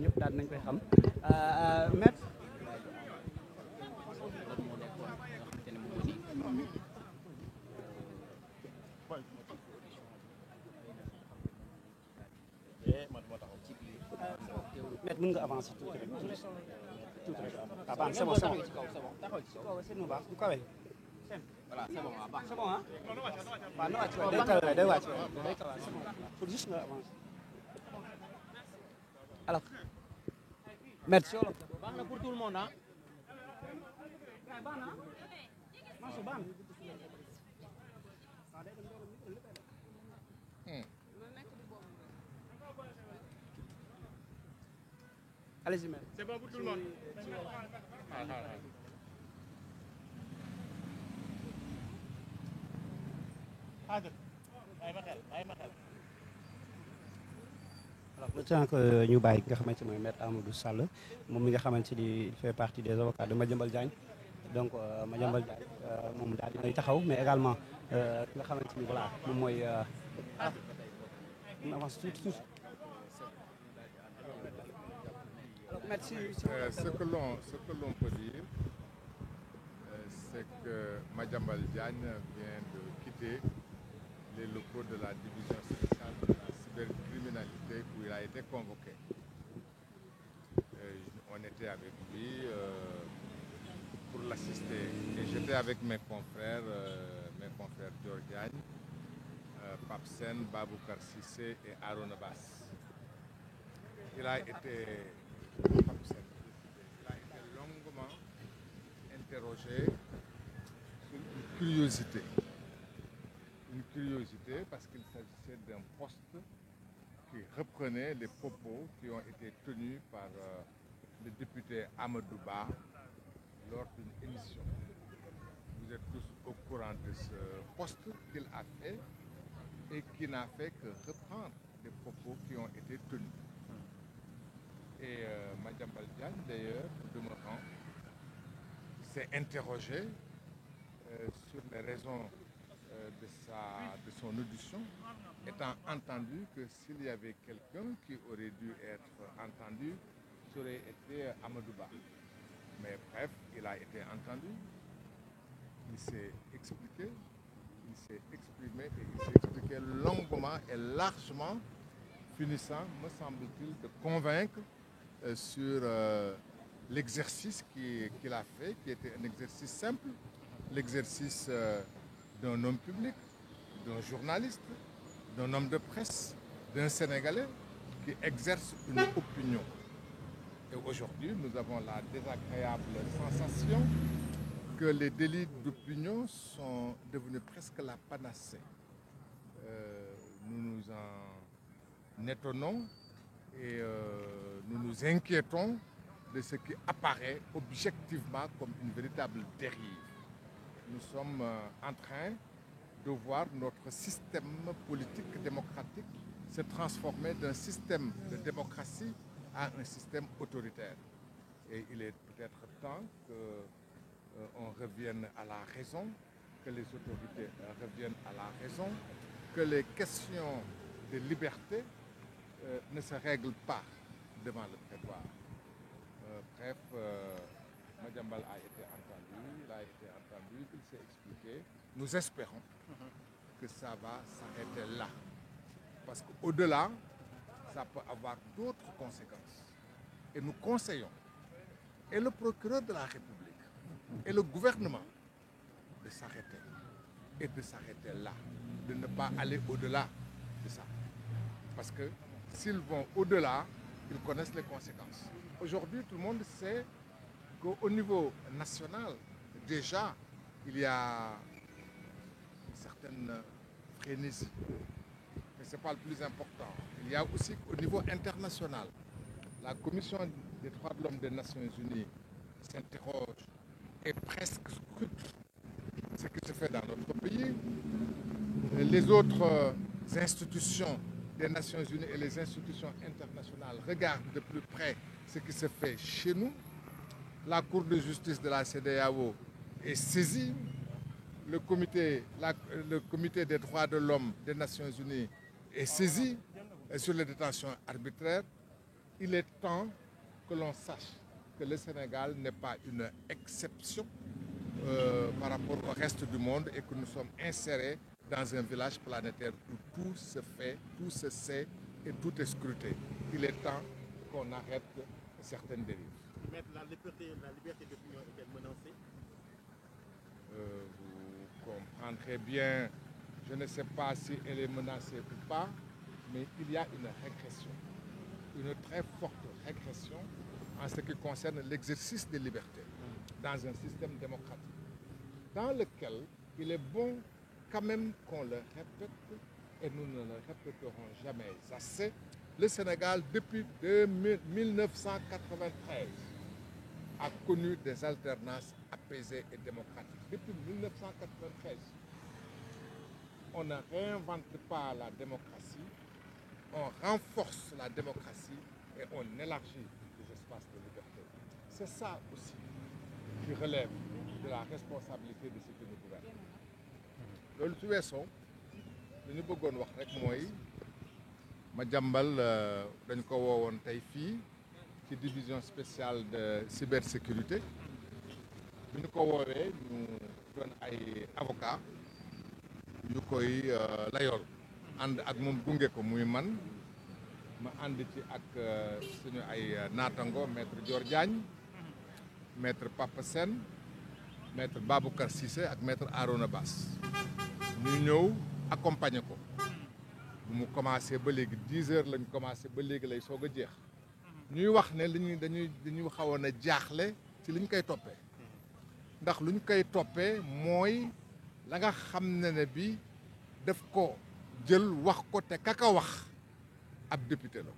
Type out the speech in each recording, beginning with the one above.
ñëpp daal nañ koy xam maître maître mën nga avancer tuuti rek ah baax c'est bon c'est bon c'est bon baax du kawe voilà c'est bon baax c'est bon ah waaw na wàcc day kawe day wàcc day kawe c'est bon pour juste nga avancer alors maître baax na pour tout le monde ah. allez-y maître. C'est bon pour tout le monde. alors le temps que ñu bàyyi nga xamante ne mooy maître Amadou Sall moom mi nga xamante ni il fait partie des avocats de Madiambal Diagne donc Madiambal Diagne moom daal dinay taxaw mais également ki nga xamante ni voilà moom mooy avance tuuti tuuti. Ce que l'on peut dire, c'est que Madiambal Diagne vient de quitter les locaux de la division spéciale de la cybercriminalité où il a été convoqué. On était avec lui pour l'assister et j'étais avec mes confrères Dior Diagne, Pape Sène, Baboucar Cissé et Arona Bass. Il a été longuement interrogé sur une curiosité parce qu'il s'agissait d'un poste qui reprenait les propos qui ont été tenus par le député Amadou Ba lors d'une émission. Vous êtes tous au courant de ce poste qu'il a fait et qui n'a fait que reprendre les propos qui ont été tenus. Et Madiambal Diagne, d'ailleurs, demeurant, s'est interrogé sur les raisons de son audition, étant entendu que s'il y avait quelqu'un qui aurait dû être entendu, ça aurait été Amadou Ba. Mais bref, il a été entendu, il s'est expliqué, il s'est exprimé et il s'est expliqué longuement et largement, finissant, me semble-t-il, de convaincre sur l'exercice qu'il a fait, qui était un exercice simple, l'exercice d'un homme public, d'un journaliste, d'un homme de presse, d'un Sénégalais qui exerce une opinion. Et aujourd'hui, nous avons la désagréable sensation que les délits d'opinion sont devenus presque la panacée. Nous nous en étonnons et nous nous inquiétons de ce qui apparaît objectivement comme une véritable dérive. Nous sommes en train de voir notre système politique démocratique se transformer d'un système de démocratie à un système autoritaire. Et il est peut-être temps qu'on revienne à la raison, que les autorités reviennent à la raison, que les questions de liberté ne se règlent pas devant le prétoire. Bref, Madiambal a été entendu, il s'est expliqué. Nous espérons que ça va s'arrêter là. Parce qu'au-delà, ça peut avoir d'autres conséquences. Et nous conseillons, et le procureur de la République, et le gouvernement, de s'arrêter. Et de s'arrêter là. De ne pas aller au-delà de ça. Parce que s'ils vont au-delà, ils connaissent les conséquences. Aujourd'hui, tout le monde sait qu'au niveau national, déjà, il y a une certaine frénésie. Mais ce n'est pas le plus important. Il y a aussi au niveau international, la Commission des droits de l'homme des Nations Unies s'interroge et presque scrute ce qui se fait dans notre pays. Les autres institutions des Nations Unies et les institutions internationales regardent de plus près ce qui se fait chez nous. La Cour de justice de la CEDEAO est saisie. Le comité des droits de l'homme des Nations Unies est saisi sur les détentions arbitraires. il est temps que l'on sache que le Sénégal n'est pas une exception par rapport au reste du monde et que nous sommes insérés dans un village planétaire où tout se fait, tout se sait et tout est scruté. Il est temps qu'on arrête certaines dérives. Maître, la liberté d'opinion est menacée? Vous comprendrez bien, je ne sais pas si elle est menacée ou pas, mais il y a une régression, une très forte régression en ce qui concerne l'exercice des libertés dans un système démocratique, dans lequel il est bon quand même qu'on le répète, et nous ne le répéterons jamais assez. Le Sénégal, depuis 1993, a connu des alternances apaisées et démocratiques. Depuis 1993, on ne réinvente pas la démocratie, on renforce la démocratie et on élargit les espaces de liberté. C'est ça aussi qui relève de la responsabilité de ceux qui nous gouvernent. loolu su weesoo li ñu bëggoon wax rek mooy Madiambal dañ ko woowoon tey fii ci division spéciale de cybersécurité bi ñu ko woowee ñu doon ay avocat yu koy layool ànd ak moom gunge ko muy man ma ànd ci ak suñu ay naatango maître Dior Diagne maître Papa Sène maître Baboucar Cissé ak maître Arona Bass ñu ñëw accompagner ko bu mu commencé ba léegi 10 heures lañ commencé ba léegi lay soog a jeex ñuy wax ne dañuy xawoon a jaaxle ci liñ koy toppee ndax luñ koy toppee mooy la nga xam ne bi daf ko jël wax ko te kaka wax ab député la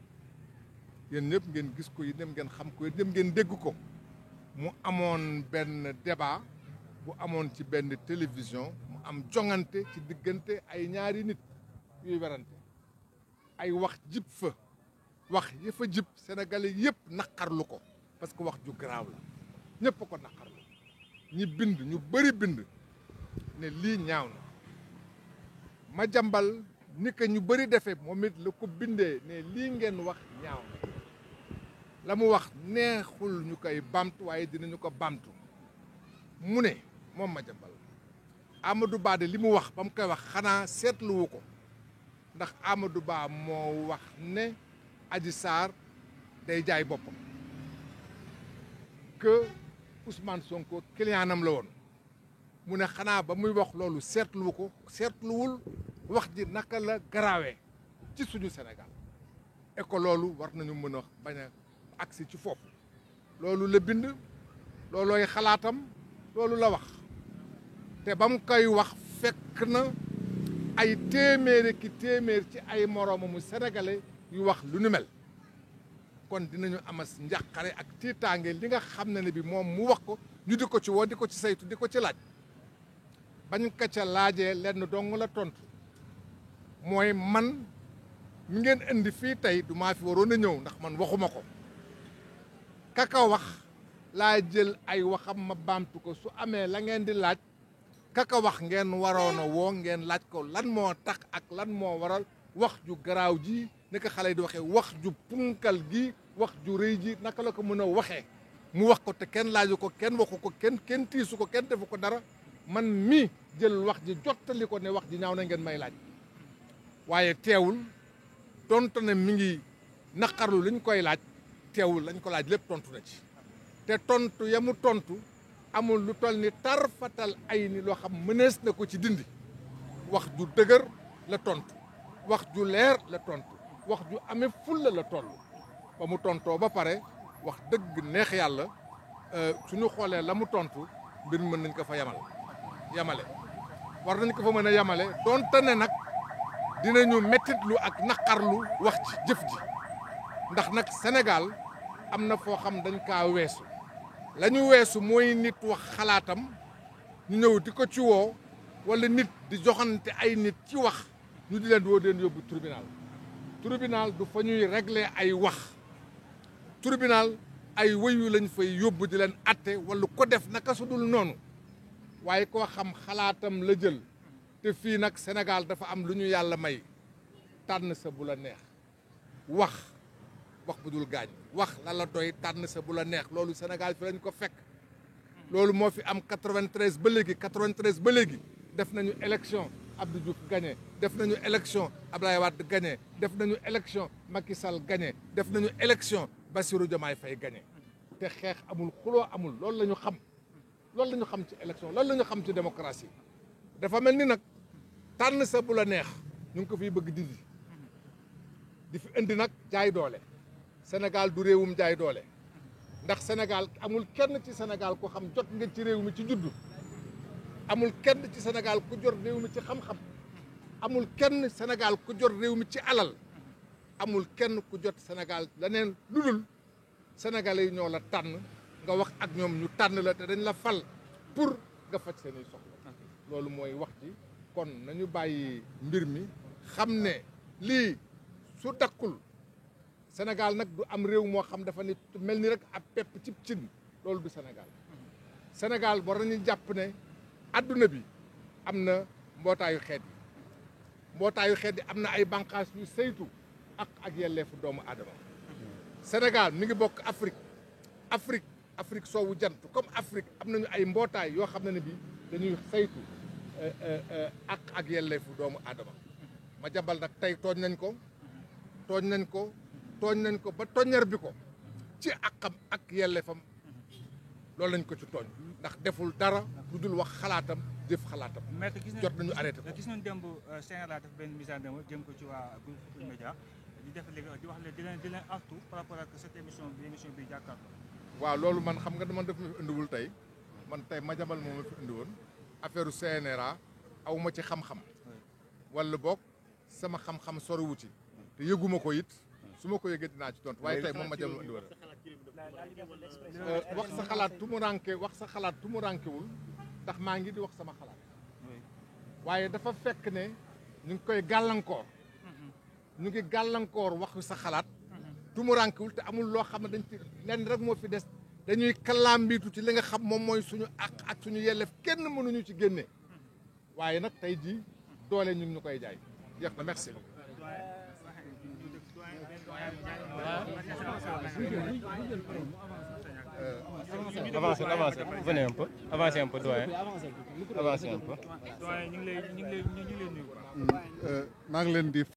yéen ñëpp ngeen gis ko yéen ñëpp ngeen xam ko yéen ñëpp ngeen dégg ko mu amoon benn débat bu amoon ci benn télévision mu am jongante ci diggante ay ñaari nit yuy werante ay wax jib fa wax yi fa jib sénégalais yëpp naqarlu ko parce que wax ju garaaw la ñëpp ko naqarlu ñi bind ñu bëri bind ne lii ñaaw na Madiambal ni que ñu bëri defee moom it la ko bindee ne lii ngeen wax ñaaw na la mu wax neexul ñu koy bamtu waaye dinañu ko bamtu mu ne moom Madiambal Amadou Ba de li mu wax ba mu koy wax xanaa seetluwu ko ndax Amadou Ba moo wax ne Adji Sarr day jaay boppam que Ousmane Sonko clientam la woon mu ne xanaa ba muy wax loolu seetluwu ko seetluwul wax ji naka la garaawee ci suñu Sénégal et que loolu war nañu mën a bañ a agsi ci foofu loolu la bind loolooy xalaatam loolu la wax te ba mu koy wax fekk na ay téeméeri ki téeméer ci ay moroomamu sénégalais yu wax lu nu mel kon dinañu amas njàqare ak tiitaange li nga xam ne bi moom mu wax ko ñu di ko ci woo di ko ci saytu di ko ci laaj bañ ko ca laajee lenn dong la tontu mooy man mi ngeen indi fii tey du maa fi waroon a ñëw ndax man waxuma ko kaka wax laa jël ay waxam ma baamtu ko su amee la ngeen di laaj kaka wax ngeen waroon a woo ngeen laaj ko lan moo tax ak lan moo waral wax ju garaaw ji ni ko xale yi di waxee wax ju punkal gi wax ju rëy ji naka la ko mën a waxee mu wax ko te kenn laaju ko kenn waxu ko kenn tiisu ko kenn defu ko dara man mi jël wax ji jottali ko ne wax ji ñaaw na ngeen may laaj waaye teewul tontu ne mi ngi naqarlu liñ koy laaj teewul lañ ko laaj lépp tontu na ci te tontu ya mu tontu amul lu toll ni tarfatal ay ni loo xam mënees na ko ci dindi wax ju dëgër la tontu wax ju leer la tontu wax ju amee fulla la toll ba mu tontoo ba pare wax dëgg neex yàlla suñu xoolee la mu tontu mbir mën nañ ko fa yamale war nañ ko fa mën a yamale donte ne nag dinañu mettitlu ak naqarlu wax ci jëf ji ndax nag Sénégal am na foo xam dañ kaa weesu la ñu weesu mooy nit wax xalaatam ñu ñëw di ko ci woo wala nit di joxante ay nit ci wax ñu di leen woo deen yóbbu tribunal du fa ñuy régler ay wax tribunal ay wëyu lañ fay yóbbu di leen atte wala ko def naka su dul noonu waaye koo xam xalaatam la jël te fii nag Sénégal dafa am lu ñu yàlla may tànn sa bu la neex wax wax bu dul gaañ wax la la doy tànn sa bu la neex loolu Sénégal fi lañ ko fekk loolu moo fi am 93 ba léegi 93 ba léegi def nañu élection Abdou Diouf gagné def nañu élection Abdoulaye Wade gagné def nañu élection Macky Sall gagné def nañu élection Bassirou Diomaye Faye gagné te xeex amul xuloo amul loolu la ñu xam loolu la ñu xam ci élection loolu la ñu xam ci démocratie dafa mel ni nag tànn sa bu la neex ñu ngi ko fiy bëgg dindi di fi indi nag jaay doole Sénégal du réewum jaay doole ndax Sénégal amul kenn ci Sénégal ku xam jot nga ci réew mi ci juddu amul kenn ci Sénégal ku jot réew mi ci xam-xam amul kenn Sénégal ku jot réew mi ci alal amul kenn ku jot Sénégal leneen lu dul Sénégalais yi ñoo la tànn nga wax ak ñoom ñu tànn la te dañ la fal pour nga faj seeni soxla loolu mooy wax ji kon nañu bàyyi mbir mi xam ne lii su dakkul Sénégal nag du am réew moo xam dafa ni mel ni rek ab pepp cib cin loolu du Sénégal Sénégal war nañu jàpp ne adduna bi am na mbootaayu xeet yi mbootaayu xeet yi am na ay bànqaas yu saytu ak yelleefu doomu aadama Sénégal mi ngi bokk Afrique soowu jant comme Afrique am nañu ay mbootaay yoo xam ne bi dañuy saytu ak yelleefu doomu aadama ma jambal nag tey tooñ nañ ko ba toññar bi ko ci akam ak yelleefam loolu lañ ko ci tooñ ndax deful dara lu dul wax xalaatam jëf xalaatam jot nañu arrêté ko gis nañ démb Sénégal def benn mise en demeure jëm ko ci waa groupe Futurs Médias di def léegi di wax ne di leen artu par rapport ak cette émission bi jàkkaarloo waaw loolu man xam nga dama def ma fi indiwul tey man tey Madiambal moo ma fi indi woon affaire CNRA aw ma ci xam-xam wala boog sama xam-xam soriwu ci te yëguma ko it su ma ko yëgee dinaa ci tontu waaye tey moom Madiambal indi woon wax sa xalaat tumurankewul ndax maa ngi di wax sama xalaat waaye dafa fekk ne ñu ngi koy gàllankoor waxu sa xalaat tumurankewul te amul loo xam ne dañ ci lenn rek moo fi des dañuy kalambiitu ci li nga xam moom mooy suñu ak suñu yelleef kenn mënuñu ci génne waaye nag tey jii doole ñu ngi ñu koy jaay jeex na merci. Avancez, venez un peu, avancez un peu, doyen. Avancez un peu. doyen ñu ngi lay nuyu. maa ngi leen di